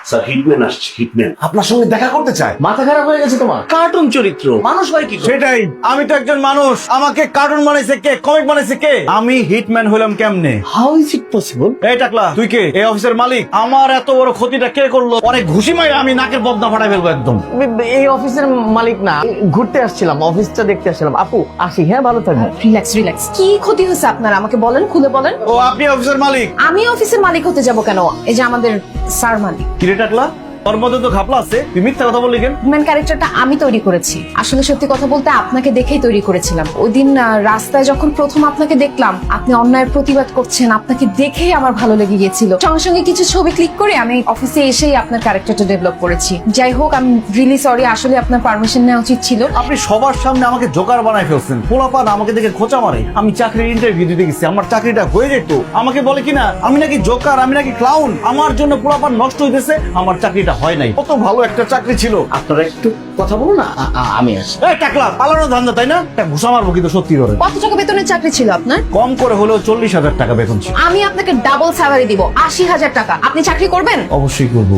Sir hitman আসছে, hitman আপনার সঙ্গে দেখা করতে চায়। মাথা খারাপ হয়ে গেছে তোমার? কার্টুন চরিত্র, মানুষ হয় কি করে? সেটাই, আমি তো একজন মানুষ। আমাকে কার্টুন বানাইছে কে, কমিক বানাইছে কে? আমি হিটম্যান হলাম কেমনে? How is it possible? এই টাকলা, তুই কে? এই অফিসের মালিক? আমার এত বড় ক্ষতিটা কে করলো? অনেক ঘুষি মারে আমি নাকের বদনা ফাটাই ফেলবো একদম। এই অফিসের মালিক না, ঘুরতে আসছিলাম, অফিসটা দেখতে আসছিলাম। আপু আসি, হ্যাঁ ভালো থাকবেন। Relax relax. কি ক্ষতি হয়েছে আপনার আমাকে বলেন, খুলে বলেন। ও, আপনি অফিসের মালিক? আমি অফিসের মালিক হতে যাব কেন? এই যে আমাদের স্যার মালিক। কিরে টাকলা, তোর মধ্যে তো ঘাপলা আছে, তুই মিথ্যা কথা বললি কেন? মেন ক্যারেক্টারটা আমি তৈরি করেছি। আসলে সত্যি কথা বলতে আপনাকে দেখেই তৈরি করেছিলাম। ওই দিন রাস্তায় যখন প্রথম আপনাকে দেখলাম, আপনি অন্যায়ের প্রতিবাদ করছেন, আপনাকে দেখেই আমার ভালো লেগে গিয়েছিল। সঙ্গে সঙ্গে কিছু ছবি ক্লিক করে আমি অফিসে এসেই আপনার ক্যারেক্টারটা ডেভেলপ করেছি। যাই হোক, আমি রিয়েলি সরি, আসলে আপনার পারমিশন নেওয়া উচিত ছিল। আপনি সবার সামনে আমাকে জোকার বানাই ফেলছেন। পোলাপান আমাকে দেখে খোঁচা মারে। আমি চাকরির ইন্টারভিউ দিতে গেছি, আমার চাকরিটা হয়ে যেত। আমাকে বলে কিনা আমি নাকি জোকার, আমি নাকি ক্লাউন, আমার জন্য পোলাপান নষ্ট হইতেছে, আমার চাকরিটা হয় নাই। কত ভালো একটা চাকরি ছিল। আপনারা একটু কথা বলুন না, আমি আসি। এই টাকলা, পালানো ধান্দা তাই না? একটা ঘুষা মারবো কিন্তু সত্যি করে। কত টাকা বেতনের চাকরি ছিল আপনার? কম করে হলেও 40,000 টাকা বেতন ছিল। আমি আপনাকে ডাবল স্যালারি দিব, 80,000 টাকা। আপনি চাকরি করবেন? অবশ্যই করবো।